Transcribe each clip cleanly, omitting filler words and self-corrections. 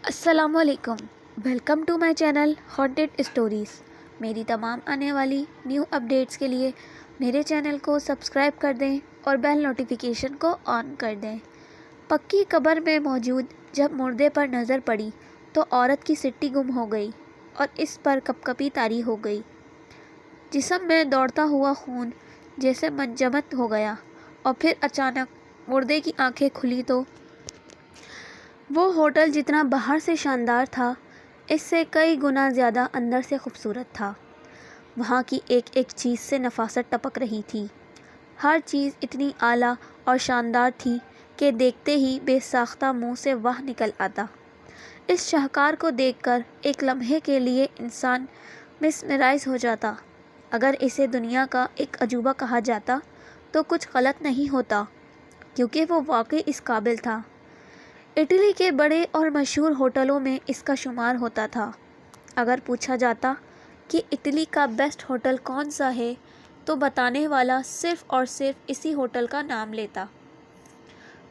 السلام علیکم، welcome to my channel haunted stories. میری تمام آنے والی نیو اپڈیٹس کے لیے میرے چینل کو سبسکرائب کر دیں اور بیل نوٹیفیکیشن کو آن کر دیں۔ پکی قبر میں موجود جب مردے پر نظر پڑی تو عورت کی سٹی گم ہو گئی اور اس پر کپکپی طاری ہو گئی۔ جسم میں دوڑتا ہوا خون جیسے منجمد ہو گیا اور پھر اچانک مردے کی آنکھیں کھلی تو وہ ہوٹل جتنا باہر سے شاندار تھا، اس سے کئی گنا زیادہ اندر سے خوبصورت تھا۔ وہاں کی ایک ایک چیز سے نفاست ٹپک رہی تھی۔ ہر چیز اتنی اعلیٰ اور شاندار تھی کہ دیکھتے ہی بے ساختہ منہ سے واہ نکل آتا۔ اس شاہکار کو دیکھ کر ایک لمحے کے لیے انسان مسمرائز ہو جاتا۔ اگر اسے دنیا کا ایک عجوبہ کہا جاتا تو کچھ غلط نہیں ہوتا، کیونکہ وہ واقعی اس قابل تھا۔ اٹلی کے بڑے اور مشہور ہوٹلوں میں اس کا شمار ہوتا تھا۔ اگر پوچھا جاتا کہ اٹلی کا بیسٹ ہوٹل کون سا ہے تو بتانے والا صرف اور صرف اسی ہوٹل کا نام لیتا۔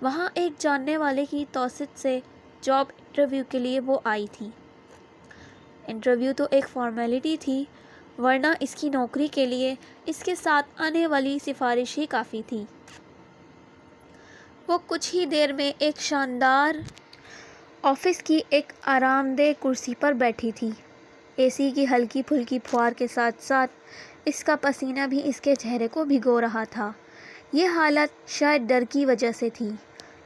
وہاں ایک جاننے والے کی توسط سے جاب انٹرویو کے لیے وہ آئی تھی۔ انٹرویو تو ایک فارمیلٹی تھی، ورنہ اس کی نوکری کے لیے اس کے ساتھ آنے والی سفارش ہی کافی تھی۔ وہ کچھ ہی دیر میں ایک شاندار آفس کی ایک آرام دہ کرسی پر بیٹھی تھی۔ اے سی کی ہلکی پھلکی پھوار کے ساتھ ساتھ اس کا پسینہ بھی اس کے چہرے کو بھگو رہا تھا۔ یہ حالت شاید ڈر کی وجہ سے تھی۔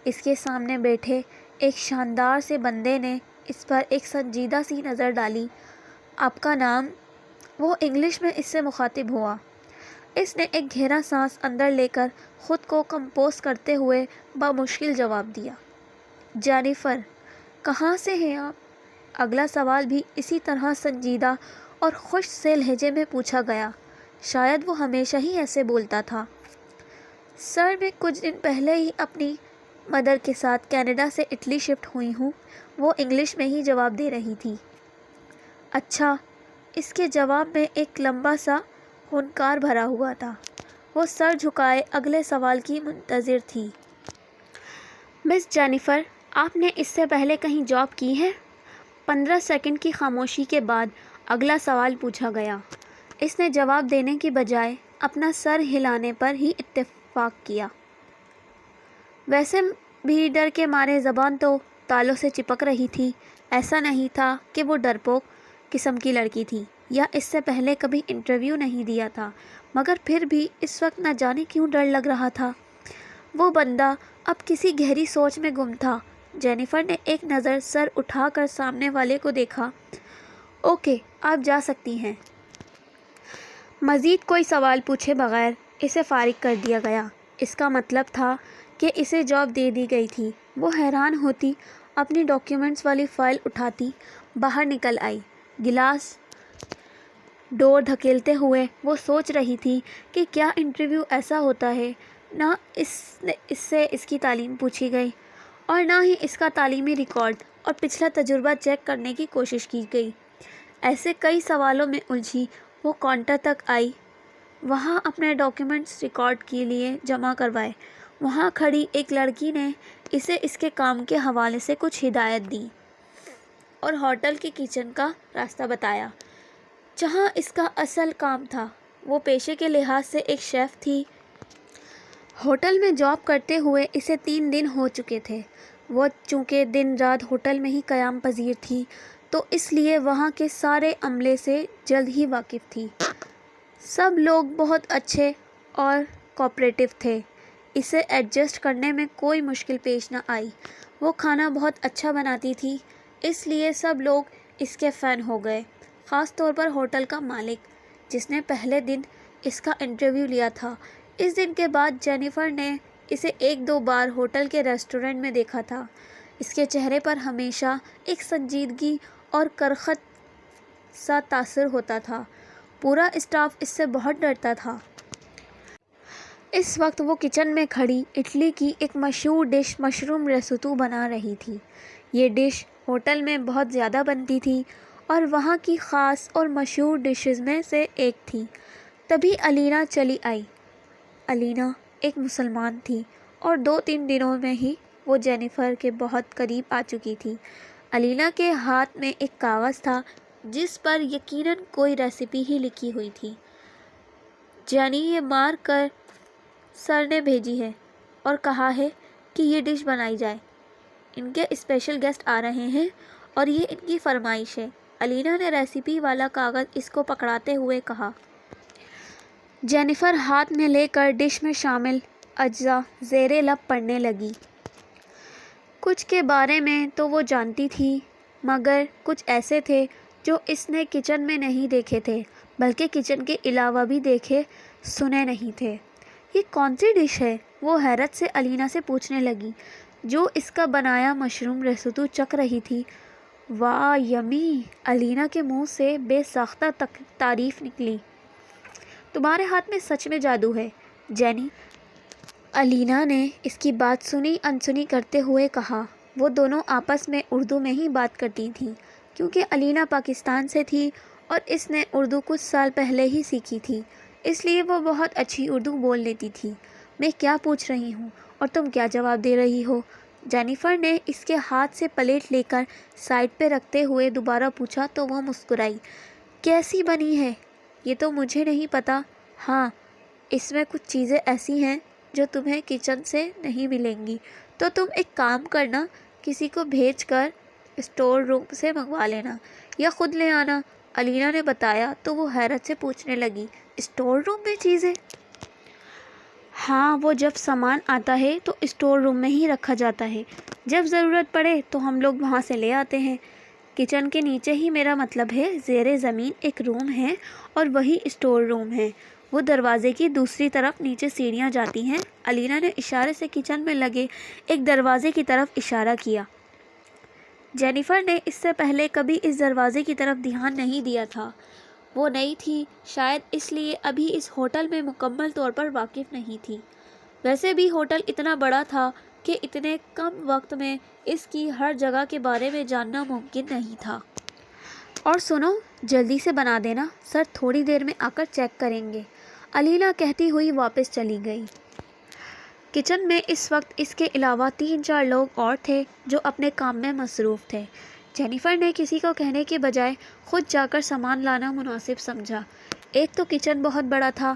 اس کے سامنے بیٹھے ایک شاندار سے بندے نے اس پر ایک سنجیدہ سی نظر ڈالی۔ آپ کا نام؟ وہ انگلش میں اس سے مخاطب ہوا۔ اس نے ایک گہرا سانس اندر لے کر خود کو کمپوز کرتے ہوئے بمشکل جواب دیا، جینیفر۔ کہاں سے ہیں آپ؟ اگلا سوال بھی اسی طرح سنجیدہ اور خوش سے لہجے میں پوچھا گیا۔ شاید وہ ہمیشہ ہی ایسے بولتا تھا۔ سر، میں کچھ دن پہلے ہی اپنی مدر کے ساتھ کینیڈا سے اٹلی شفٹ ہوئی ہوں، وہ انگلش میں ہی جواب دے رہی تھی۔ اچھا، اس کے جواب میں ایک لمبا سا ہنکار بھرا ہوا تھا۔ وہ سر جھکائے اگلے سوال کی منتظر تھی۔ مس جینیفر، آپ نے اس سے پہلے کہیں جاب کی ہے؟ 15 سیکنڈ کی خاموشی کے بعد اگلا سوال پوچھا گیا۔ اس نے جواب دینے کی بجائے اپنا سر ہلانے پر ہی اتفاق کیا۔ ویسے بھی ڈر کے مارے زبان تو تالوں سے چپک رہی تھی۔ ایسا نہیں تھا کہ وہ ڈرپوک قسم کی لڑکی تھی یا اس سے پہلے کبھی انٹرویو نہیں دیا تھا، مگر پھر بھی اس وقت نہ جانے کیوں ڈر لگ رہا تھا۔ وہ بندہ اب کسی گہری سوچ میں گم تھا۔ جینیفر نے ایک نظر سر اٹھا کر سامنے والے کو دیکھا۔ اوکے، آپ جا سکتی ہیں۔ مزید کوئی سوال پوچھے بغیر اسے فارغ کر دیا گیا۔ اس کا مطلب تھا کہ اسے جاب دے دی گئی تھی۔ وہ حیران ہوتی اپنی ڈاکیومنٹس والی فائل اٹھاتی باہر نکل آئی۔ گلاس ڈور دھکیلتے ہوئے وہ سوچ رہی تھی کہ کیا انٹرویو ایسا ہوتا ہے، نہ اس سے اس کی تعلیم پوچھی گئی اور نہ ہی اس کا تعلیمی ریکارڈ اور پچھلا تجربہ چیک کرنے کی کوشش کی گئی۔ ایسے کئی سوالوں میں الجھی وہ کاؤنٹر تک آئی، وہاں اپنے ڈاکیومنٹس ریکارڈ کے لیے جمع کروائے۔ وہاں کھڑی ایک لڑکی نے اسے اس کے کام کے حوالے سے کچھ ہدایت دی اور ہوٹل کے کچن کا راستہ بتایا، جہاں اس کا اصل کام تھا۔ وہ پیشے کے لحاظ سے ایک شیف تھی۔ ہوٹل میں جاب کرتے ہوئے اسے 3 دن ہو چکے تھے۔ وہ چونکہ دن رات ہوٹل میں ہی قیام پذیر تھی تو اس لیے وہاں کے سارے عملے سے جلد ہی واقف تھی۔ سب لوگ بہت اچھے اور کوآپریٹو تھے۔ اسے ایڈجسٹ کرنے میں کوئی مشکل پیش نہ آئی۔ وہ کھانا بہت اچھا بناتی تھی، اس لیے سب لوگ اس کے فین ہو گئے، خاص طور پر ہوٹل کا مالک، جس نے پہلے دن اس کا انٹرویو لیا تھا۔ اس دن کے بعد جینیفر نے اسے 1-2 بار ہوٹل کے ریسٹورنٹ میں دیکھا تھا۔ اس کے چہرے پر ہمیشہ ایک سنجیدگی اور کرخت سا تاثر ہوتا تھا۔ پورا اسٹاف اس سے بہت ڈرتا تھا۔ اس وقت وہ کچن میں کھڑی اٹلی کی ایک مشہور ڈش مشروم ریسوتو بنا رہی تھی۔ یہ ڈش ہوٹل میں بہت زیادہ بنتی تھی اور وہاں کی خاص اور مشہور ڈشز میں سے ایک تھی۔ تبھی الینا چلی آئی۔ الینا ایک مسلمان تھی اور 2-3 دنوں میں ہی وہ جینیفر کے بہت قریب آ چکی تھی۔ الینا کے ہاتھ میں ایک کاغذ تھا جس پر یقیناً کوئی ریسیپی ہی لکھی ہوئی تھی۔ جینی، یہ مار کر سر نے بھیجی ہے اور کہا ہے کہ یہ ڈش بنائی جائے۔ ان کے اسپیشل گیسٹ آ رہے ہیں اور یہ ان کی فرمائش ہے۔ الینا نے ریسیپی والا کاغذ اس کو پکڑاتے ہوئے کہا۔ جینیفر ہاتھ میں لے کر ڈش میں شامل اجزاء زیر لب پڑھنے لگی۔ کچھ کے بارے میں تو وہ جانتی تھی، مگر کچھ ایسے تھے جو اس نے کچن میں نہیں دیکھے تھے، بلکہ کچن کے علاوہ بھی دیکھے سنے نہیں تھے۔ یہ کون سی ڈش ہے؟ وہ حیرت سے الینا سے پوچھنے لگی، جو اس کا بنایا مشروم ریسوٹو چکھ رہی تھی۔ واہ، یمی! الینا کے منہ سے بے ساختہ تعریف نکلی۔ تمہارے ہاتھ میں سچ میں جادو ہے، جینی۔ الینا نے اس کی بات سنی انسنی کرتے ہوئے کہا۔ وہ دونوں آپس میں اردو میں ہی بات کرتی تھیں، کیونکہ الینا پاکستان سے تھی اور اس نے اردو کچھ سال پہلے ہی سیکھی تھی، اس لیے وہ بہت اچھی اردو بول لیتی تھی۔ میں کیا پوچھ رہی ہوں اور تم کیا جواب دے رہی ہو؟ جینیفر نے اس کے ہاتھ سے پلیٹ لے کر سائڈ پہ رکھتے ہوئے دوبارہ پوچھا تو وہ مسکرائی۔ کیسی بنی ہے؟ یہ تو مجھے نہیں پتا۔ ہاں، اس میں کچھ چیزیں ایسی ہیں جو تمہیں کچن سے نہیں ملیں گی، تو تم ایک کام کرنا، کسی کو بھیج کر اسٹور روم سے منگوا لینا یا خود لے آنا۔ الینا نے بتایا تو وہ حیرت سے پوچھنے لگی، اسٹور روم میں چیزیں؟ ہاں، وہ جب سامان آتا ہے تو اسٹور روم میں ہی رکھا جاتا ہے، جب ضرورت پڑے تو ہم لوگ وہاں سے لے آتے ہیں۔ کچن کے نیچے ہی میرا مطلب ہے، زیر زمین ایک روم ہے اور وہی اسٹور روم ہے۔ وہ دروازے کی دوسری طرف نیچے سیڑھیاں جاتی ہیں۔ الینا نے اشارے سے کچن میں لگے ایک دروازے کی طرف اشارہ کیا۔ جینیفر نے اس سے پہلے کبھی اس دروازے کی طرف دھیان نہیں دیا تھا۔ وہ نئی تھی، شاید اس لیے ابھی اس ہوٹل میں مکمل طور پر واقف نہیں تھی۔ ویسے بھی ہوٹل اتنا بڑا تھا کہ اتنے کم وقت میں اس کی ہر جگہ کے بارے میں جاننا ممکن نہیں تھا۔ اور سنو، جلدی سے بنا دینا، سر تھوڑی دیر میں آ کر چیک کریں گے، الینا کہتی ہوئی واپس چلی گئی۔ کچن میں اس وقت اس کے علاوہ 3-4 لوگ اور تھے جو اپنے کام میں مصروف تھے۔ جینیفر نے کسی کو کہنے کے بجائے خود جا کر سامان لانا مناسب سمجھا۔ ایک تو کچن بہت بڑا تھا،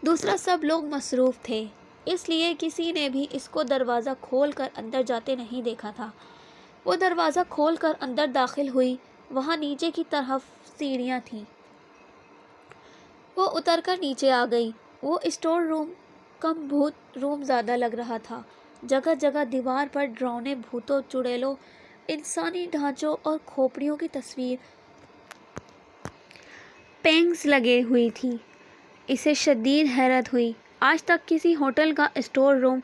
دوسرا سب لوگ مصروف تھے، اس لیے کسی نے بھی اس کو دروازہ کھول کر اندر جاتے نہیں دیکھا تھا۔ وہ دروازہ کھول کر اندر داخل ہوئی۔ وہاں نیچے کی طرف سیڑھیاں تھیں۔ وہ اتر کر نیچے آ گئی۔ وہ اسٹور روم کم بھوت روم زیادہ لگ رہا تھا۔ جگہ جگہ دیوار پر ڈراؤنے بھوتوں، چڑیلوں، انسانی ڈھانچوں اور کھوپڑیوں کی تصویر پینٹنگز لگی ہوئی تھی۔ اسے شدید حیرت ہوئی۔ آج تک کسی ہوٹل کا اسٹور روم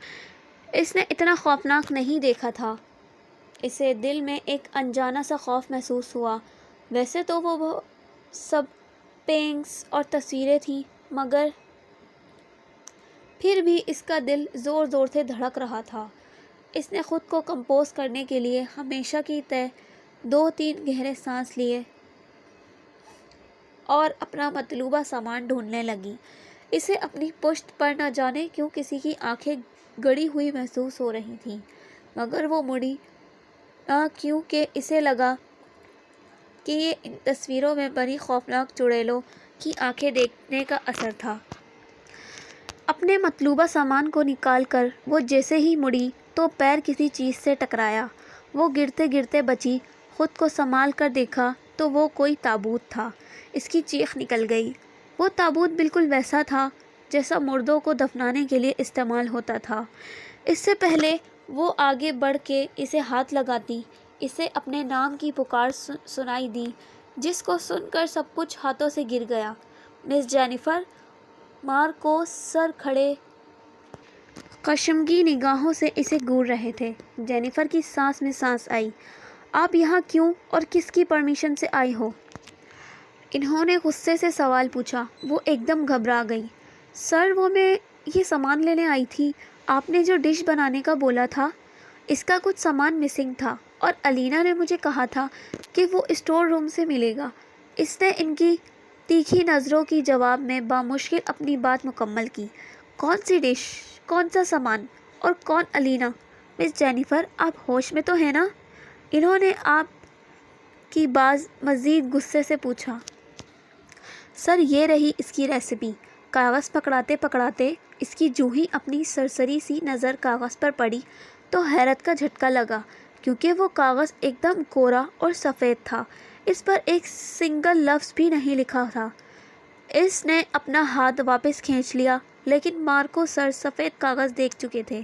اس نے اتنا خوفناک نہیں دیکھا تھا۔ اسے دل میں ایک انجانا سا خوف محسوس ہوا۔ ویسے تو وہ سب پینٹنگز اور تصویریں تھیں، مگر پھر بھی اس کا دل زور زور سے دھڑک رہا تھا۔ اس نے خود کو کمپوز کرنے کے لیے ہمیشہ کی طرح 2-3 گہرے سانس لیے اور اپنا مطلوبہ سامان ڈھونڈنے لگی۔ اسے اپنی پشت پر نہ جانے کیوں کسی کی آنکھیں گڑی ہوئی محسوس ہو رہی تھیں، مگر وہ مڑی نہ کیونکہ اسے لگا کہ یہ ان تصویروں میں بنی خوفناک چڑیلوں کی آنکھیں دیکھنے کا اثر تھا۔ اپنے مطلوبہ سامان کو نکال کر وہ جیسے ہی مڑی تو پیر کسی چیز سے ٹکرایا۔ وہ گرتے گرتے بچی۔ خود کو سنبھال کر دیکھا تو وہ کوئی تابوت تھا۔ اس کی چیخ نکل گئی۔ وہ تابوت بالکل ویسا تھا جیسا مردوں کو دفنانے کے لیے استعمال ہوتا تھا۔ اس سے پہلے وہ آگے بڑھ کے اسے ہاتھ لگاتی، اسے اپنے نام کی پکار سنائی دی، جس کو سن کر سب کچھ ہاتھوں سے گر گیا۔ مس جینیفر مارکوس سر کھڑے کشمگی نگاہوں سے اسے گھور رہے تھے۔ جینیفر کی سانس میں سانس آئی۔ آپ یہاں کیوں اور کس کی پرمیشن سے آئی ہو؟ انہوں نے غصے سے سوال پوچھا۔ وہ ایک دم گھبرا گئی۔ سر، وہ میں یہ سامان لینے آئی تھی، آپ نے جو ڈش بنانے کا بولا تھا، اس کا کچھ سامان مسنگ تھا اور الینا نے مجھے کہا تھا کہ وہ اسٹور روم سے ملے گا۔ اس نے ان کی تیکھی نظروں کی جواب میں بامشکل اپنی بات مکمل کی۔ کون سی ڈش، کون سا سامان اور کون الینا؟ مس جینیفر، آپ ہوش میں تو ہیں نا؟ انہوں نے آپ کی باز مزید غصے سے پوچھا۔ سر یہ رہی اس کی ریسیپی۔ کاغذ پکڑاتے پکڑاتے اس کی جوں ہی اپنی سرسری سی نظر کاغذ پر پڑی تو حیرت کا جھٹکا لگا، کیونکہ وہ کاغذ ایک دم کوڑا اور سفید تھا، اس پر ایک سنگل لفظ بھی نہیں لکھا تھا۔ اس نے اپنا ہاتھ واپس کھینچ لیا، لیکن مارکو سر سفید کاغذ دیکھ چکے تھے۔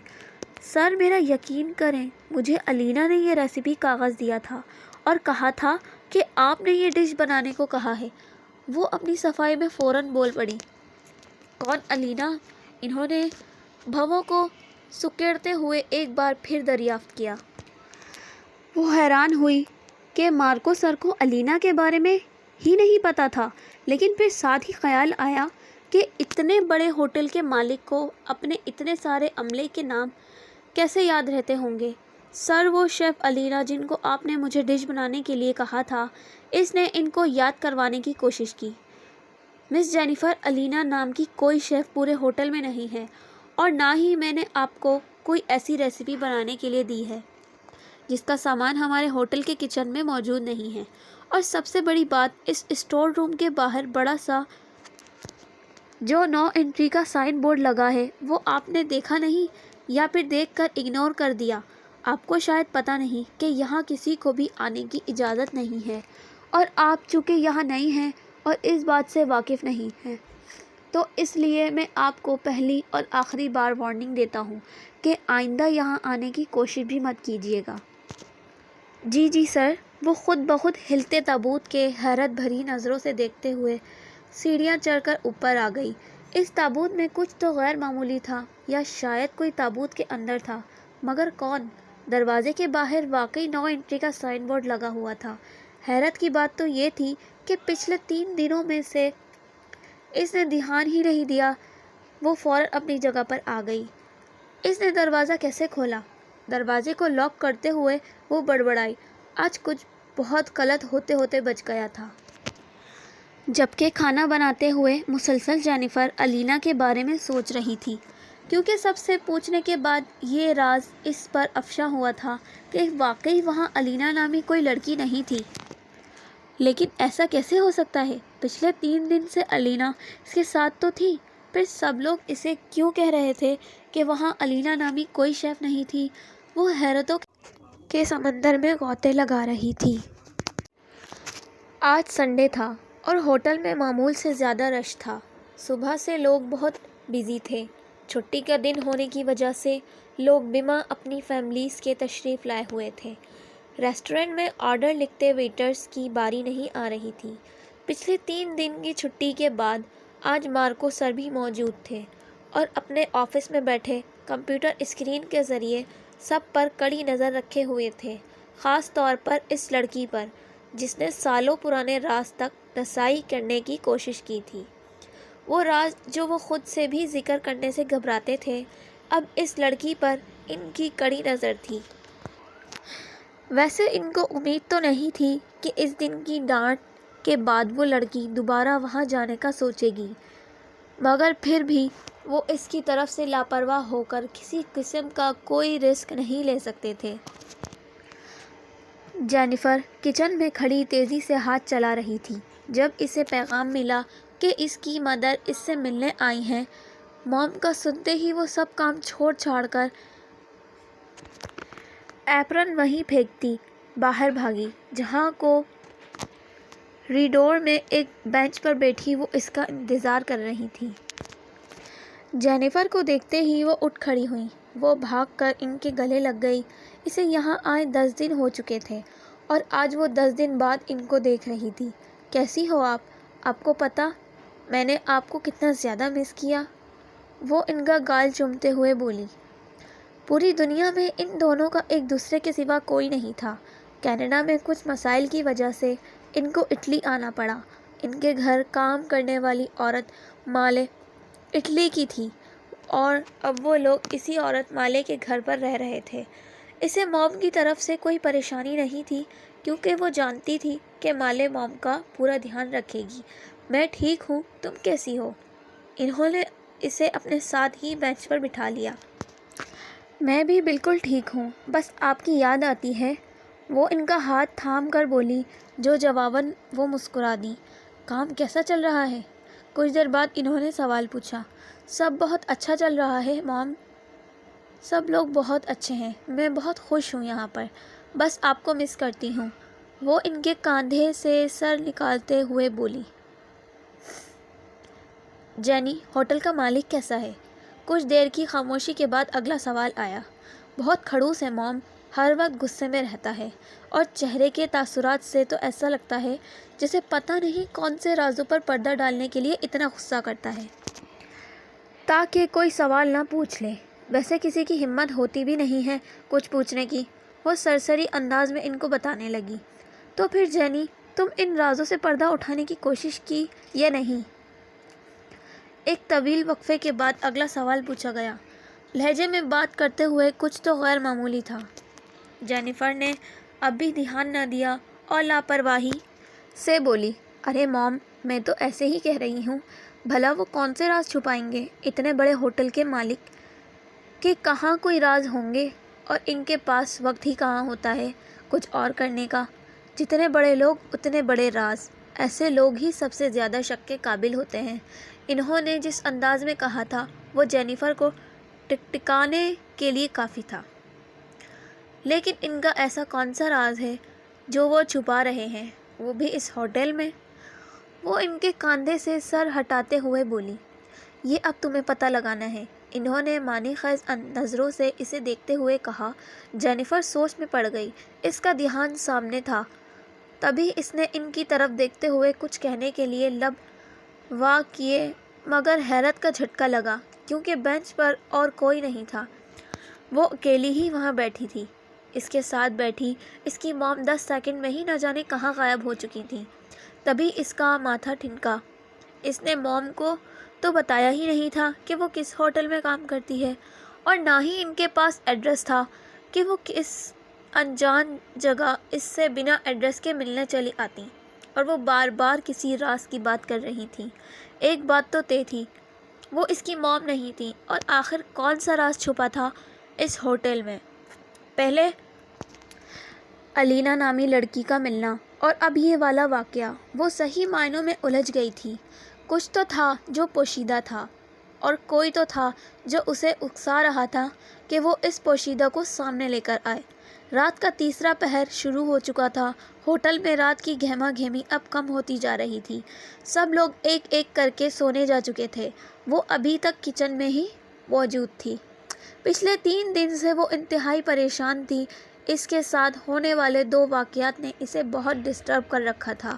سر میرا یقین کریں، مجھے الینا نے یہ ریسیپی کاغذ دیا تھا اور کہا تھا کہ آپ نے یہ ڈش بنانے کو کہا ہے۔ وہ اپنی صفائی میں فوراً بول پڑی۔ کون الینا؟ انہوں نے بھووں کو سکیڑتے ہوئے ایک بار پھر دریافت کیا۔ وہ حیران ہوئی کہ مارکو سر کو الینا کے بارے میں ہی نہیں پتا تھا، لیکن پھر ساتھ ہی خیال آیا کہ اتنے بڑے ہوٹل کے مالک کو اپنے اتنے سارے عملے کے نام کیسے یاد رہتے ہوں گے۔ سر وہ شیف الینا جن کو آپ نے مجھے ڈش بنانے کے لیے کہا تھا، اس نے ان کو یاد کروانے کی کوشش کی۔ مس جینیفر، الینا نام کی کوئی شیف پورے ہوٹل میں نہیں ہے، اور نہ ہی میں نے آپ کو کوئی ایسی ریسیپی بنانے کے لیے دی ہے جس کا سامان ہمارے ہوٹل کے کچن میں موجود نہیں ہے۔ اور سب سے بڑی بات، اس اسٹور روم کے باہر بڑا سا جو 'نو انٹری' کا سائن بورڈ لگا ہے، وہ آپ نے دیکھا نہیں یا پھر دیکھ کر اگنور کر دیا۔ آپ کو شاید پتہ نہیں کہ یہاں کسی کو بھی آنے کی اجازت نہیں ہے، اور آپ چونکہ یہاں نئی ہیں اور اس بات سے واقف نہیں ہیں، تو اس لیے میں آپ کو پہلی اور آخری بار وارننگ دیتا ہوں کہ آئندہ یہاں آنے کی کوشش بھی مت کیجیے گا۔ جی سر۔ وہ خود بخود ہلتے تابوت کے حیرت بھری نظروں سے دیکھتے ہوئے سیڑھیاں چڑھ کر اوپر آ گئی۔ اس تابوت میں کچھ تو غیر معمولی تھا، یا شاید کوئی تابوت کے اندر تھا، مگر کون؟ دروازے کے باہر واقعی 'نو انٹری' کا سائن بورڈ لگا ہوا تھا۔ حیرت کی بات تو یہ تھی کہ پچھلے 3 دنوں میں سے اس نے دھیان ہی نہیں دیا۔ وہ فوراً اپنی جگہ پر آ گئی۔ اس نے دروازہ کیسے کھولا؟ دروازے کو لاک کرتے ہوئے وہ بڑبڑائی، آج کچھ بہت غلط ہوتے ہوتے بچ گیا تھا۔ جبکہ کھانا بناتے ہوئے مسلسل جینیفر الینا کے بارے میں سوچ رہی تھی، کیونکہ سب سے پوچھنے کے بعد یہ راز اس پر افشا ہوا تھا کہ واقعی وہاں الینا نامی کوئی لڑکی نہیں تھی۔ لیکن ایسا کیسے ہو سکتا ہے؟ پچھلے 3 دن سے الینا اس کے ساتھ تو تھی، پھر سب لوگ اسے کیوں کہہ رہے تھے کہ وہاں الینا نامی کوئی شیف نہیں تھی؟ وہ حیرتوں کے سمندر میں غوطے لگا رہی تھی۔ آج سنڈے تھا اور ہوٹل میں معمول سے زیادہ رش تھا۔ صبح سے لوگ بہت بزی تھے۔ چھٹی کا دن ہونے کی وجہ سے لوگ بما اپنی فیملیز کے تشریف لائے ہوئے تھے۔ ریسٹورنٹ میں آرڈر لکھتے ویٹرز کی باری نہیں آ رہی تھی۔ پچھلے 3 دن کی چھٹی کے بعد آج مارکو سر بھی موجود تھے، اور اپنے آفس میں بیٹھے کمپیوٹر اسکرین کے ذریعے سب پر کڑی نظر رکھے ہوئے تھے، خاص طور پر اس لڑکی پر جس نے سالوں پرانے راز تک رسائی کرنے کی کوشش کی تھی۔ وہ راز جو وہ خود سے بھی ذکر کرنے سے گھبراتے تھے، اب اس لڑکی پر ان کی کڑی نظر تھی۔ ویسے ان کو امید تو نہیں تھی کہ اس دن کی ڈانٹ کے بعد وہ لڑکی دوبارہ وہاں جانے کا سوچے گی، مگر پھر بھی وہ اس کی طرف سے لاپرواہ ہو کر کسی قسم کا کوئی رسک نہیں لے سکتے تھے۔ جینیفر کچن میں کھڑی تیزی سے ہاتھ چلا رہی تھی۔ جب اسے پیغام ملا کہ اس کی مدر اس سے ملنے آئی ہیں، موم کا سنتے ہی وہ سب کام چھوڑ چھاڑ کر ایپرن وہیں پھینکتی باہر بھاگی، جہاں کو ریڈور میں ایک بینچ پر بیٹھی وہ اس کا انتظار کر رہی تھی۔ جینیفر کو دیکھتے ہی وہ اٹھ کھڑی ہوئی۔ وہ بھاگ کر ان کے گلے لگ گئی۔ اسے یہاں آئے 10 دن ہو چکے تھے، اور آج وہ 10 دن بعد ان کو دیکھ رہی تھی۔ کیسی ہو آپ؟ آپ کو پتہ میں نے آپ کو کتنا زیادہ مس کیا؟ وہ ان کا گال چومتے ہوئے بولی۔ پوری دنیا میں ان دونوں کا ایک دوسرے کے سوا کوئی نہیں تھا۔ کینیڈا میں کچھ مسائل کی وجہ سے ان کو اٹلی آنا پڑا۔ ان کے گھر کام کرنے والی عورت مالے اٹلی کی تھی، اور اب وہ لوگ اسی عورت مالے کے گھر پر رہ رہے تھے۔ اسے موم کی طرف سے کوئی پریشانی نہیں تھی، کیونکہ وہ جانتی تھی کہ مالے موم کا پورا دھیان رکھے گی۔ میں ٹھیک ہوں، تم کیسی ہو؟ انہوں نے اسے اپنے ساتھ ہی بینچ پر بٹھا لیا۔ میں بھی بالکل ٹھیک ہوں، بس آپ کی یاد آتی ہے، وہ ان کا ہاتھ تھام کر بولی، جو جواباً وہ مسکرا دیں۔ کام کیسا چل رہا ہے؟ کچھ دیر بعد انہوں نے سوال پوچھا۔ سب بہت اچھا چل رہا ہے مام، سب لوگ بہت اچھے ہیں، میں بہت خوش ہوں یہاں پر، بس آپ کو مس کرتی ہوں۔ وہ ان کے کاندھے سے سر نکالتے ہوئے بولی۔ جینی، ہوٹل کا مالک کیسا ہے؟ کچھ دیر کی خاموشی کے بعد اگلا سوال آیا۔ بہت کھڑوس ہے مام، ہر وقت غصے میں رہتا ہے، اور چہرے کے تاثرات سے تو ایسا لگتا ہے جیسے پتہ نہیں کون سے رازوں پر پردہ ڈالنے کے لیے اتنا غصہ کرتا ہے تاکہ کوئی سوال نہ پوچھ لے۔ ویسے کسی کی ہمت ہوتی بھی نہیں ہے کچھ پوچھنے کی۔ وہ سرسری انداز میں ان کو بتانے لگی۔ تو پھر جینی، تم ان رازوں سے پردہ اٹھانے کی کوشش کی یا نہیں؟ ایک طویل وقفے کے بعد اگلا سوال پوچھا گیا، لہجے میں بات کرتے ہوئے کچھ تو غیر معمولی تھا۔ جینیفر نے اب بھی دھیان نہ دیا اور لاپرواہی سے بولی، ارے مام، میں تو ایسے ہی کہہ رہی ہوں، بھلا وہ کون سے راز چھپائیں گے؟ اتنے بڑے ہوٹل کے مالک کے کہاں کوئی راز ہوں گے، اور ان کے پاس وقت ہی کہاں ہوتا ہے کچھ اور کرنے کا۔ جتنے بڑے لوگ اتنے بڑے راز، ایسے لوگ ہی سب سے زیادہ شک کے قابل ہوتے ہیں۔ انہوں نے جس انداز میں کہا تھا وہ جینیفر کو ٹکٹکانے کے لیے کافی تھا۔ لیکن ان کا ایسا کون سا راز ہے جو وہ چھپا رہے ہیں، وہ بھی اس ہوٹل میں؟ وہ ان کے کاندھے سے سر ہٹاتے ہوئے بولی، یہ اب تمہیں پتہ لگانا ہے۔ انہوں نے معنی خیز نظروں سے اسے دیکھتے ہوئے کہا۔ جینیفر سوچ میں پڑ گئی، اس کا دھیان سامنے تھا۔ تبھی اس نے ان کی طرف دیکھتے ہوئے کچھ کہنے کے لیے لب وا کیے، مگر حیرت کا جھٹکا لگا کیونکہ بینچ پر اور کوئی نہیں تھا، وہ اکیلی ہی وہاں بیٹھی تھی۔ اس کے ساتھ بیٹھی اس کی موم 10 سیکنڈ میں ہی نہ جانے کہاں غائب ہو چکی تھی۔ تبھی اس کا ماتھا ٹھنکا۔ اس نے موم کو تو بتایا ہی نہیں تھا کہ وہ کس ہوٹل میں کام کرتی ہے، اور نہ ہی ان کے پاس ایڈریس تھا کہ وہ کس انجان جگہ اس سے بنا ایڈریس کے ملنے چلی آتی، اور وہ بار بار کسی راز کی بات کر رہی تھی۔ ایک بات تو طے تھی، وہ اس کی موم نہیں تھی، اور آخر کون سا راز چھپا تھا اس ہوٹل میں؟ پہلے الینا نامی لڑکی کا ملنا، اور اب یہ والا واقعہ۔ وہ صحیح معنوں میں الجھ گئی تھی۔ کچھ تو تھا جو پوشیدہ تھا، اور کوئی تو تھا جو اسے اکسا رہا تھا کہ وہ اس پوشیدہ کو سامنے لے کر آئے۔ رات کا تیسرا پہر شروع ہو چکا تھا۔ ہوٹل میں رات کی گہما گہمی اب کم ہوتی جا رہی تھی۔ سب لوگ ایک ایک کر کے سونے جا چکے تھے۔ وہ ابھی تک کچن میں ہی موجود تھی۔ پچھلے 3 دن سے وہ انتہائی پریشان تھی۔ اس کے ساتھ ہونے والے 2 واقعات نے اسے بہت ڈسٹرب کر رکھا تھا۔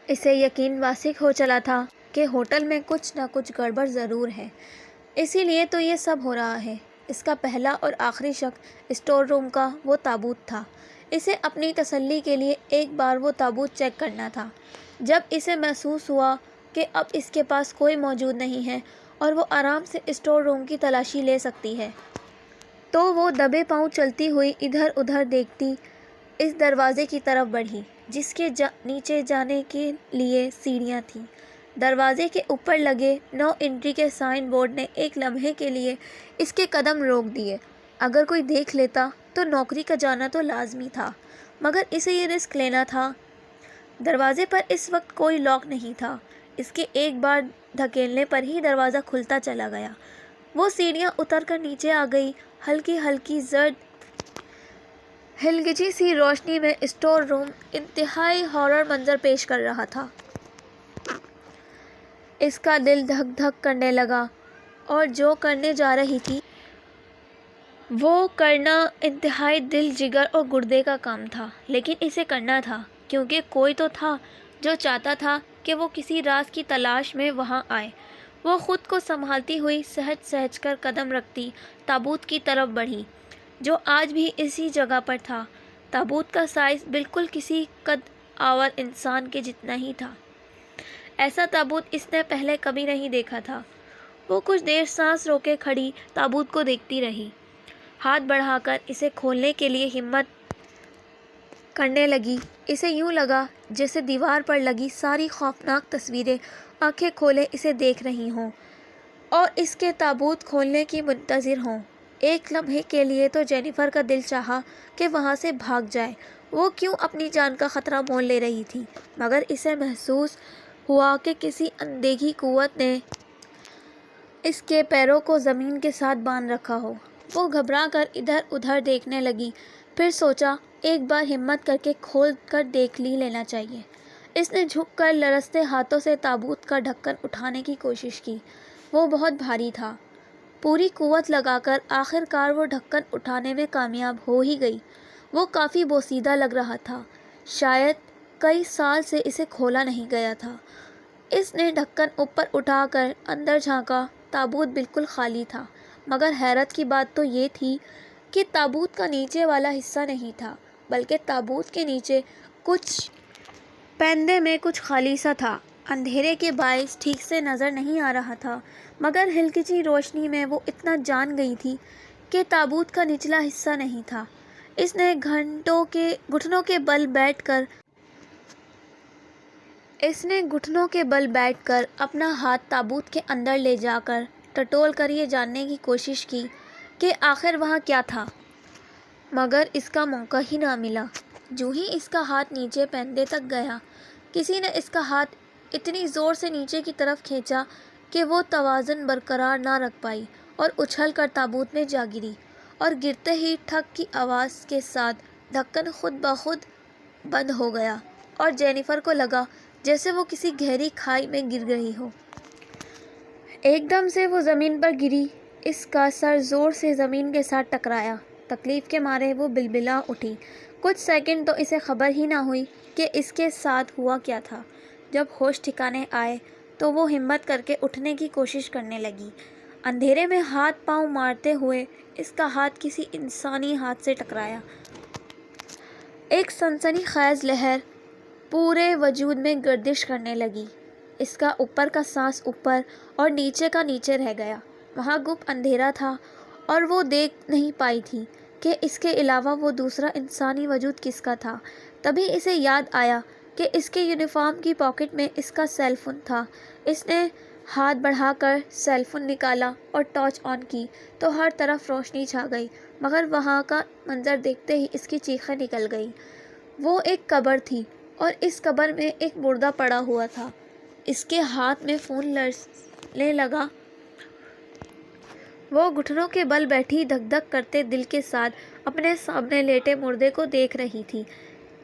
اسے یقین واثق ہو چلا تھا کہ ہوٹل میں کچھ نہ کچھ گڑبڑ ضرور ہے، اسی لیے تو یہ سب ہو رہا ہے۔ اس کا پہلا اور آخری شک اسٹور روم کا وہ تابوت تھا۔ اسے اپنی تسلی کے لیے ایک بار وہ تابوت چیک کرنا تھا۔ جب اسے محسوس ہوا کہ اب اس کے پاس کوئی موجود نہیں ہے اور وہ آرام سے اسٹور روم کی تلاشی لے سکتی ہے، تو وہ دبے پاؤں چلتی ہوئی ادھر ادھر دیکھتی اس دروازے کی طرف بڑھی جس کے نیچے جانے کے لیے سیڑھیاں تھیں۔ دروازے کے اوپر لگے نو انٹری کے سائن بورڈ نے ایک لمحے کے لیے اس کے قدم روک دیے۔ اگر کوئی دیکھ لیتا تو نوکری کا جانا تو لازمی تھا، مگر اسے یہ رسک لینا تھا۔ دروازے پر اس وقت کوئی لاک نہیں تھا۔ اس کے ایک بار دھکیلنے پر ہی دروازہ کھلتا چلا گیا۔ وہ سیڑھیاں اتر کر نیچے آ گئی۔ ہلکی ہلکی زرد ہلگجی سی روشنی میں اسٹور روم انتہائی ہارر منظر پیش کر رہا تھا۔ اس کا دل دھک دھک کرنے لگا، اور جو کرنے جا رہی تھی وہ کرنا انتہائی دل جگر اور گردے کا کام تھا، لیکن اسے کرنا تھا کیونکہ کوئی تو تھا جو چاہتا تھا کہ وہ کسی راز کی تلاش میں وہاں آئے۔ وہ خود کو سنبھالتی ہوئی سہج سہج کر قدم رکھتی تابوت کی طرف بڑھی، جو آج بھی اسی جگہ پر تھا۔ تابوت کا سائز بالکل کسی قد آور انسان کے جتنا ہی تھا۔ ایسا تابوت اس نے پہلے کبھی نہیں دیکھا تھا۔ وہ کچھ دیر سانس روکے کھڑی تابوت کو دیکھتی رہی، ہاتھ بڑھا کر اسے کھولنے کے لیے ہمت کرنے لگی۔ اسے یوں لگا جیسے دیوار پر لگی ساری خوفناک تصویریں آنکھیں کھولے اسے دیکھ رہی ہوں اور اس کے تابوت کھولنے کی منتظر ہوں۔ ایک لمحے کے لیے تو جینیفر کا دل چاہا کہ وہاں سے بھاگ جائے، وہ کیوں اپنی جان کا خطرہ مول لے رہی تھی، مگر اسے محسوس ہوا کہ کسی اندیکھی قوت نے اس کے پیروں کو زمین کے ساتھ باندھ رکھا ہو۔ وہ گھبرا کر ادھر ادھر دیکھنے لگی، پھر سوچا ایک بار ہمت کر کے کھول کر دیکھ ہی لینا چاہیے۔ اس نے جھک کر لرزتے ہاتھوں سے تابوت کا ڈھکن اٹھانے کی کوشش کی۔ وہ بہت بھاری تھا۔ پوری قوت لگا کر آخر کار وہ ڈھکن اٹھانے میں کامیاب ہو ہی گئی۔ وہ کافی بوسیدہ لگ رہا تھا، شاید کئی سال سے اسے کھولا نہیں گیا تھا۔ اس نے ڈھکن اوپر اٹھا کر اندر جھانکا، تابوت بالکل خالی تھا، مگر حیرت کی بات تو یہ تھی کہ تابوت کا نیچے والا حصہ نہیں تھا، بلکہ تابوت کے نیچے کچھ پیندے میں کچھ خالی سا تھا۔ اندھیرے کے باعث ٹھیک سے نظر نہیں آ رہا تھا، مگر ہلکی سی روشنی میں وہ اتنا جان گئی تھی کہ تابوت کا نچلا حصہ نہیں تھا۔ اس نے گھٹنوں کے بل بیٹھ کر اپنا ہاتھ تابوت کے اندر لے جا کر ٹٹول کر یہ جاننے کی کوشش کی کہ آخر وہاں کیا تھا، مگر اس کا موقع ہی نہ ملا۔ جو ہی اس کا ہاتھ نیچے پیندے تک گیا، کسی نے اس کا ہاتھ اتنی زور سے نیچے کی طرف کھینچا کہ وہ توازن برقرار نہ رکھ پائی اور اچھل کر تابوت میں جا گری، اور گرتے ہی ٹھک کی آواز کے ساتھ ڈھکن خود بخود بند ہو گیا، اور جینیفر کو لگا جیسے وہ کسی گہری کھائی میں گر رہی ہو۔ ایک دم سے وہ زمین پر گری، اس کا سر زور سے زمین کے ساتھ ٹکرایا۔ تکلیف کے مارے وہ بلبلا اٹھی۔ کچھ سیکنڈ تو اسے خبر ہی نہ ہوئی کہ اس کے ساتھ ہوا کیا تھا۔ جب ہوش ٹھکانے آئے تو وہ ہمت کر کے اٹھنے کی کوشش کرنے لگی۔ اندھیرے میں ہاتھ پاؤں مارتے ہوئے اس کا ہاتھ کسی انسانی ہاتھ سے ٹکرایا۔ ایک سنسنی خیز لہر پورے وجود میں گردش کرنے لگی۔ اس کا اوپر کا سانس اوپر اور نیچے کا نیچے رہ گیا۔ وہاں گپ اندھیرا تھا اور وہ دیکھ نہیں پائی تھی کہ اس کے علاوہ وہ دوسرا انسانی وجود کس کا تھا۔ تبھی اسے یاد آیا کہ اس کے یونیفارم کی پاکٹ میں اس کا سیل فون تھا۔ اس نے ہاتھ بڑھا کر سیل فون نکالا اور ٹارچ آن کی تو ہر طرف روشنی چھا گئی، مگر وہاں کا منظر دیکھتے ہی اس کی چیخیں نکل گئیں۔ وہ ایک قبر تھی اور اس قبر میں ایک مردہ پڑا ہوا تھا۔ اس کے ہاتھ میں فون لرزنے لگا۔ وہ گھٹنوں کے بل بیٹھی دھک دھک کرتے دل کے ساتھ اپنے سامنے لیٹے مردے کو دیکھ رہی تھی۔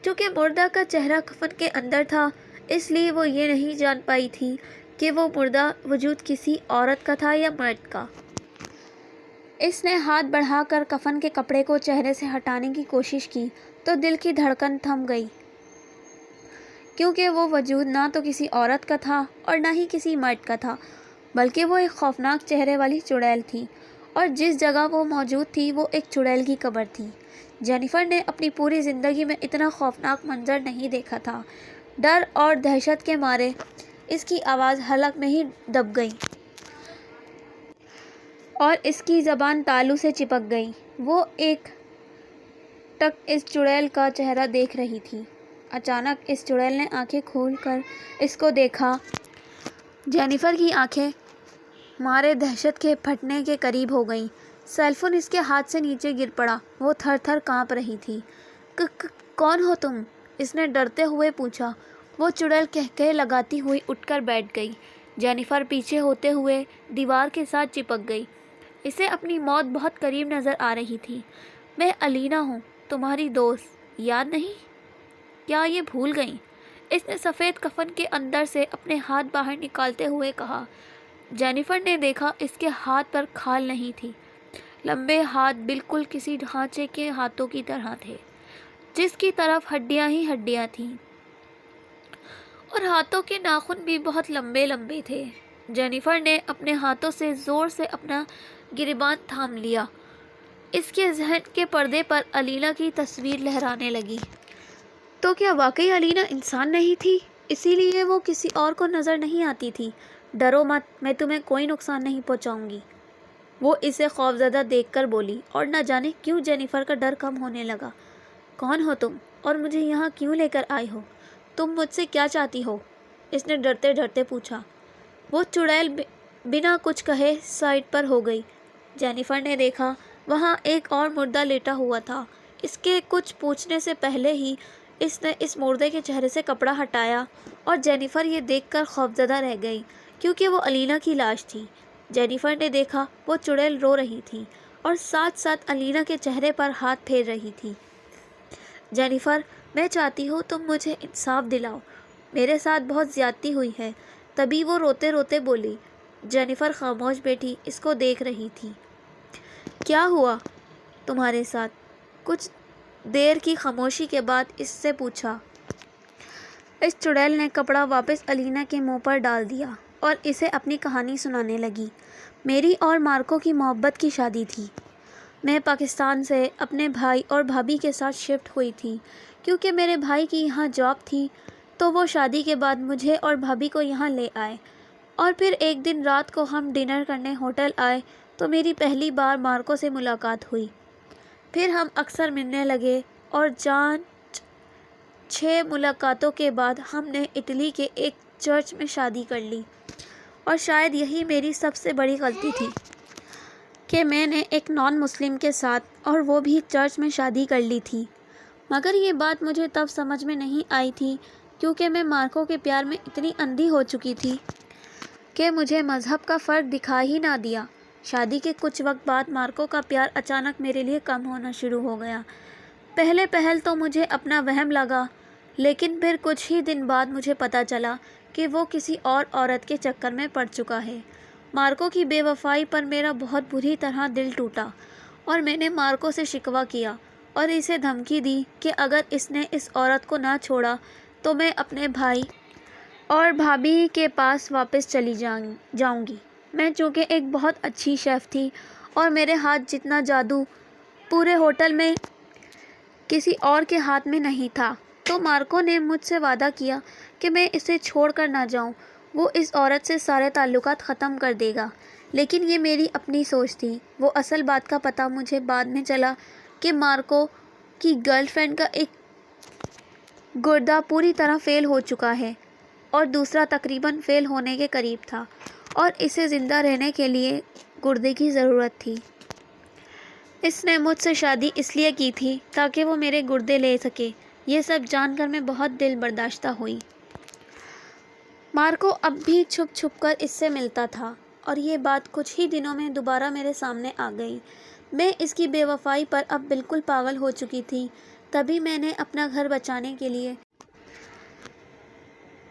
چونکہ مردہ کا چہرہ کفن کے اندر تھا، اس لیے وہ یہ نہیں جان پائی تھی کہ وہ مردہ وجود کسی عورت کا تھا یا مرد کا۔ اس نے ہاتھ بڑھا کر کفن کے کپڑے کو چہرے سے ہٹانے کی کوشش کی تو دل کی دھڑکن تھم گئی، کیونکہ وہ وجود نہ تو کسی عورت کا تھا اور نہ ہی کسی مرد کا تھا، بلکہ وہ ایک خوفناک چہرے والی چڑیل تھی، اور جس جگہ وہ موجود تھی وہ ایک چڑیل کی قبر تھی۔ جینیفر نے اپنی پوری زندگی میں اتنا خوفناک منظر نہیں دیکھا تھا۔ ڈر اور دہشت کے مارے اس کی آواز حلق میں ہی دب گئی اور اس کی زبان تالو سے چپک گئی۔ وہ ایک ٹک اس چڑیل کا چہرہ دیکھ رہی تھی۔ اچانک اس چڑیل نے آنکھیں کھول کر اس کو دیکھا۔ جینیفر کی آنکھیں مارے دہشت کے پھٹنے کے قریب ہو گئیں۔ سیل فون اس کے ہاتھ سے نیچے گر پڑا۔ وہ تھر تھر کانپ رہی تھی۔ کون ہو تم؟ اس نے ڈرتے ہوئے پوچھا۔ وہ چڑیل قہقہے لگاتی ہوئی اٹھ کر بیٹھ گئی۔ جینیفر پیچھے ہوتے ہوئے دیوار کے ساتھ چپک گئی۔ اسے اپنی موت بہت قریب نظر آ رہی تھی۔ میں الینا ہوں، تمہاری دوست، یاد نہیں؟ کیا یہ بھول گئیں؟ اس نے سفید کفن کے اندر سے اپنے ہاتھ باہر نکالتے ہوئے کہا۔ جینیفر نے دیکھا اس کے ہاتھ پر کھال نہیں تھی۔ لمبے ہاتھ بالکل کسی ڈھانچے کے ہاتھوں کی طرح تھے، جس کی طرف ہڈیاں ہی ہڈیاں تھیں، اور ہاتھوں کے ناخن بھی بہت لمبے لمبے تھے۔ جینیفر نے اپنے ہاتھوں سے زور سے اپنا گریبان تھام لیا۔ اس کے ذہن کے پردے پر الینا کی تصویر لہرانے لگی۔ تو کیا واقعی الینا انسان نہیں تھی؟ اسی لیے وہ کسی اور کو نظر نہیں آتی تھی۔ ڈرو مت، میں تمہیں کوئی نقصان نہیں پہنچاؤں گی، وہ اسے خوفزدہ دیکھ کر بولی، اور نہ جانے کیوں جینیفر کا ڈر کم ہونے لگا۔ کون ہو تم اور مجھے یہاں کیوں لے کر آئی ہو؟ تم مجھ سے کیا چاہتی ہو؟ اس نے ڈرتے ڈرتے پوچھا۔ وہ چڑیل بنا کچھ کہے سائڈ پر ہو گئی۔ جینیفر نے دیکھا وہاں ایک اور مردہ لیٹا ہوا تھا۔ اس کے کچھ پوچھنے سے پہلے ہی اس نے اس مردے کے چہرے سے کپڑا ہٹایا اور جینیفر یہ دیکھ کر خوفزدہ رہ گئی کیونکہ وہ الینا کی لاش تھی۔ جینیفر نے دیکھا وہ چڑیل رو رہی تھی اور ساتھ ساتھ الینا کے چہرے پر ہاتھ پھیر رہی تھی۔ جینیفر، میں چاہتی ہوں تم مجھے انصاف دلاؤ، میرے ساتھ بہت زیادتی ہوئی ہے۔ تبھی وہ روتے روتے بولی۔ جینیفر خاموش بیٹھی اس کو دیکھ رہی تھی۔ کیا ہوا تمہارے ساتھ؟ کچھ دیر کی خاموشی کے بعد اس سے پوچھا۔ اس چڑیل نے کپڑا واپس الینا کے منہ پر ڈال دیا اور اسے اپنی کہانی سنانے لگی۔ میری اور مارکو کی محبت کی شادی تھی۔ میں پاکستان سے اپنے بھائی اور بھابھی کے ساتھ شفٹ ہوئی تھی کیونکہ میرے بھائی کی یہاں جاب تھی، تو وہ شادی کے بعد مجھے اور بھابھی کو یہاں لے آئے اور پھر ایک دن رات کو ہم ڈنر کرنے ہوٹل آئے تو میری پہلی بار مارکو سے ملاقات ہوئی۔ پھر ہم اکثر ملنے لگے اور 6 ملاقاتوں کے بعد ہم نے اٹلی کے ایک چرچ میں شادی کر لی، اور شاید یہی میری سب سے بڑی غلطی تھی کہ میں نے ایک نان مسلم کے ساتھ اور وہ بھی چرچ میں شادی کر لی تھی۔ مگر یہ بات مجھے تب سمجھ میں نہیں آئی تھی کیونکہ میں مارکو کے پیار میں اتنی اندھی ہو چکی تھی کہ مجھے مذہب کا فرق دکھائی ہی نہ دیا۔ شادی کے کچھ وقت بعد مارکو کا پیار اچانک میرے لیے کم ہونا شروع ہو گیا۔ پہل تو مجھے اپنا وہم لگا، لیکن پھر کچھ ہی دن بعد مجھے پتہ چلا کہ وہ کسی اور عورت کے چکر میں پڑ چکا ہے۔ مارکو کی بے وفائی پر میرا بہت بری طرح دل ٹوٹا اور میں نے مارکو سے شکوہ کیا اور اسے دھمکی دی کہ اگر اس نے اس عورت کو نہ چھوڑا تو میں اپنے بھائی اور بھابھی کے پاس واپس چلی جاؤں گی۔ میں چونکہ ایک بہت اچھی شیف تھی اور میرے ہاتھ جتنا جادو پورے ہوٹل میں کسی اور کے ہاتھ میں نہیں تھا، تو مارکو نے مجھ سے وعدہ کیا کہ میں اسے چھوڑ کر نہ جاؤں، وہ اس عورت سے سارے تعلقات ختم کر دے گا۔ لیکن یہ میری اپنی سوچ تھی۔ وہ اصل بات کا پتہ مجھے بعد میں چلا کہ مارکو کی گرل فرینڈ کا ایک گردہ پوری طرح فیل ہو چکا ہے اور دوسرا تقریباً فیل ہونے کے قریب تھا، اور اسے زندہ رہنے کے لیے گردے کی ضرورت تھی۔ اس نے مجھ سے شادی اس لیے کی تھی تاکہ وہ میرے گردے لے سکے۔ یہ سب جان کر میں بہت دل برداشتہ ہوئی۔ مارکو اب بھی چھپ چھپ کر اس سے ملتا تھا اور یہ بات کچھ ہی دنوں میں دوبارہ میرے سامنے آ گئی۔ میں اس کی بے وفائی پر اب بالکل پاگل ہو چکی تھی۔ تبھی میں نے اپنا گھر بچانے کے لیے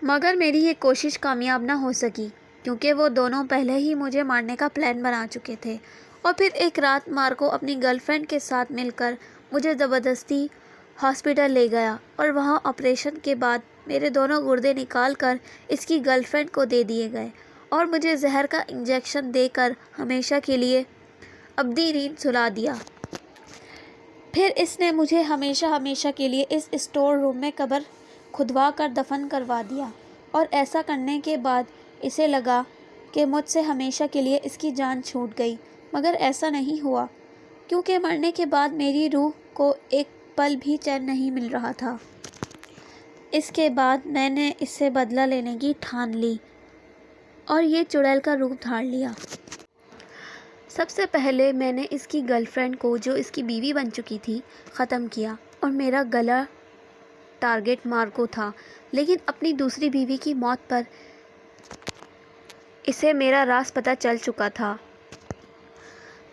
مگر میری یہ کوشش کامیاب نہ ہو سکی کیونکہ وہ دونوں پہلے ہی مجھے مارنے کا پلان بنا چکے تھے۔ اور پھر ایک رات مارکو اپنی گرل فرینڈ کے ساتھ مل کر مجھے زبردستی ہاسپٹل لے گیا اور وہاں آپریشن کے بعد میرے دونوں گردے نکال کر اس کی گرل فرینڈ کو دے دیے گئے اور مجھے زہر کا انجیکشن دے کر ہمیشہ کے لیے ابدی نیند سلا دیا۔ پھر اس نے مجھے ہمیشہ کے لیے اس اسٹور روم میں قبر کھدوا کر دفن کروا دیا، اور ایسا کرنے کے بعد اسے لگا کہ مجھ سے ہمیشہ کے لیے اس کی جان چھوٹ گئی، مگر ایسا نہیں ہوا کیونکہ مرنے کے بعد میری روح کو ایک پل بھی چین نہیں مل رہا تھا۔ اس کے بعد میں نے اس سے بدلہ لینے کی ٹھان لی اور یہ چڑیل کا روپ دھار لیا۔ سب سے پہلے میں نے اس کی گرل فرینڈ کو، جو اس کی بیوی بن چکی تھی، ختم کیا اور میرا گلا ٹارگٹ مارکو تھا، لیکن اپنی دوسری بیوی کی موت پر اسے میرا راز پتہ چل چکا تھا،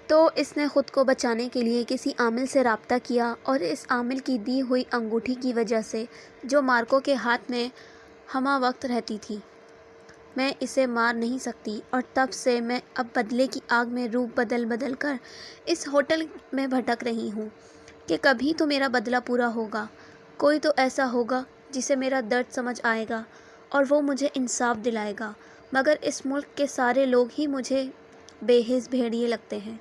تو اس نے خود کو بچانے کے لیے کسی عامل سے رابطہ کیا اور اس عامل کی دی ہوئی انگوٹھی کی وجہ سے، جو مارکو کے ہاتھ میں ہمہ وقت رہتی تھی، میں اسے مار نہیں سکتی، اور تب سے میں اب بدلے کی آگ میں روپ بدل کر اس ہوٹل میں بھٹک رہی ہوں کہ کبھی تو میرا بدلہ پورا ہوگا، کوئی تو ایسا ہوگا جسے میرا درد سمجھ آئے گا اور وہ مجھے انصاف دلائے گا، مگر اس ملک کے سارے لوگ ہی مجھے بے حس بھیڑیے لگتے ہیں۔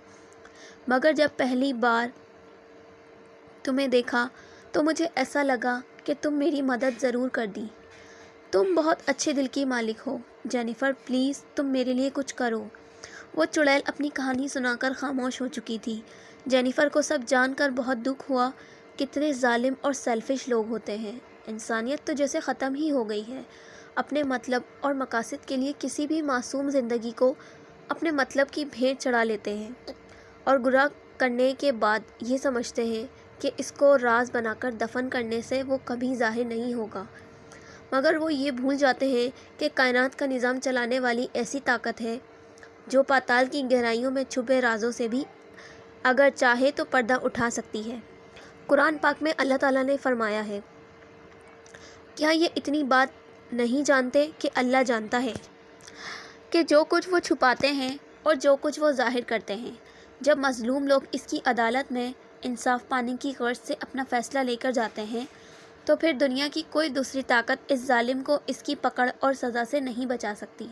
مگر جب پہلی بار تمہیں دیکھا تو مجھے ایسا لگا کہ تم میری مدد ضرور کر دی۔ تم بہت اچھے دل کی مالک ہو جینیفر، پلیز تم میرے لیے کچھ کرو۔ وہ چڑیل اپنی کہانی سنا کر خاموش ہو چکی تھی۔ جینیفر کو سب جان کر بہت دکھ ہوا۔ کتنے ظالم اور سیلفش لوگ ہوتے ہیں۔ انسانیت تو جیسے ختم ہی ہو گئی ہے۔ اپنے مطلب اور مقاصد کے لیے کسی بھی معصوم زندگی کو اپنے مطلب کی بھیٹ چڑھا لیتے ہیں اور کرنے کے بعد یہ سمجھتے ہیں کہ اس کو راز بنا کر دفن کرنے سے وہ کبھی ظاہر نہیں ہوگا، مگر وہ یہ بھول جاتے ہیں کہ کائنات کا نظام چلانے والی ایسی طاقت ہے جو پاتال کی گہرائیوں میں چھپے رازوں سے بھی اگر چاہے تو پردہ اٹھا سکتی ہے۔ قرآن پاک میں اللہ تعالیٰ نے فرمایا ہے، کیا یہ اتنی بات نہیں جانتے کہ اللہ جانتا ہے کہ جو کچھ وہ چھپاتے ہیں اور جو کچھ وہ ظاہر کرتے ہیں۔ جب مظلوم لوگ اس کی عدالت میں انصاف پانے کی غرض سے اپنا فیصلہ لے کر جاتے ہیں تو پھر دنیا کی کوئی دوسری طاقت اس ظالم کو اس کی پکڑ اور سزا سے نہیں بچا سکتی۔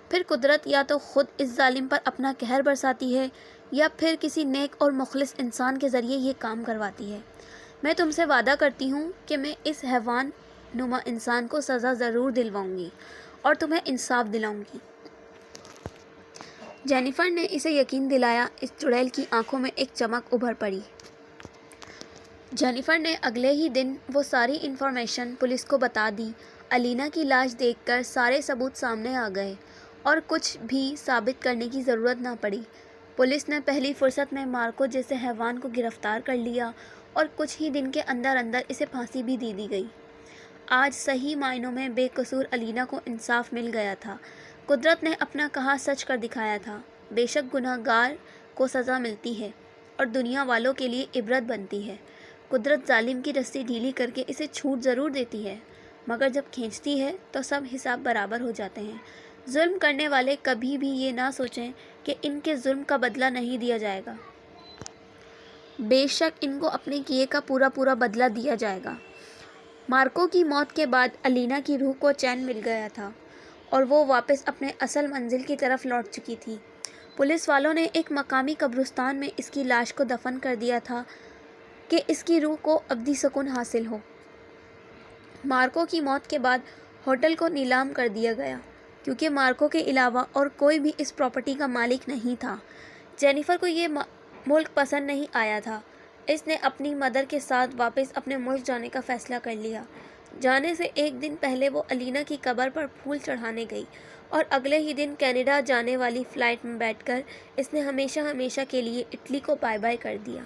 پھر قدرت یا تو خود اس ظالم پر اپنا قہر برساتی ہے یا پھر کسی نیک اور مخلص انسان کے ذریعے یہ کام کرواتی ہے۔ میں تم سے وعدہ کرتی ہوں کہ میں اس حیوان نما انسان کو سزا ضرور دلواؤں گی اور تمہیں انصاف دلاؤں گی۔ جینیفر نے اسے یقین دلایا۔ اس چڑیل کی آنکھوں میں ایک چمک ابھر پڑی۔ جینیفر نے اگلے ہی دن وہ ساری انفارمیشن پولیس کو بتا دی۔ الینا کی لاش دیکھ کر سارے ثبوت سامنے آ گئے اور کچھ بھی ثابت کرنے کی ضرورت نہ پڑی۔ پولیس نے پہلی فرصت میں مارکو جیسے حیوان کو گرفتار کر لیا اور کچھ ہی دن کے اندر اندر اسے پھانسی بھی دے دی گئی۔ آج صحیح معنوں میں بے قصور الینا کو انصاف مل گیا تھا۔ قدرت نے اپنا کہا سچ کر دکھایا تھا۔ بے شک گناہ گار کو سزا ملتی ہے اور دنیا والوں کے لیے عبرت بنتی ہے۔ قدرت ظالم کی رسی ڈھیلی کر کے اسے چھوٹ ضرور دیتی ہے، مگر جب کھینچتی ہے تو سب حساب برابر ہو جاتے ہیں۔ ظلم کرنے والے کبھی بھی یہ نہ سوچیں کہ ان کے ظلم کا بدلہ نہیں دیا جائے گا۔ بے شک ان کو اپنے کیے کا پورا بدلہ دیا جائے گا۔ مارکو کی موت کے بعد الینا کی روح کو چین مل گیا تھا اور وہ واپس اپنے اصل منزل کی طرف لوٹ چکی تھی۔ پولیس والوں نے ایک مقامی قبرستان میں اس کی لاش کو دفن کر دیا تھا کہ اس کی روح کو ابدی سکون حاصل ہو۔ مارکو کی موت کے بعد ہوٹل کو نیلام کر دیا گیا کیونکہ مارکو کے علاوہ اور کوئی بھی اس پراپرٹی کا مالک نہیں تھا۔ جینیفر کو یہ ملک پسند نہیں آیا تھا۔ اس نے اپنی مدر کے ساتھ واپس اپنے ملک جانے کا فیصلہ کر لیا۔ جانے سے ایک دن پہلے وہ الینا کی قبر پر پھول چڑھانے گئی اور اگلے ہی دن کینیڈا جانے والی فلائٹ میں بیٹھ کر اس نے ہمیشہ کے لیے اٹلی کو بائے بائے کر دیا۔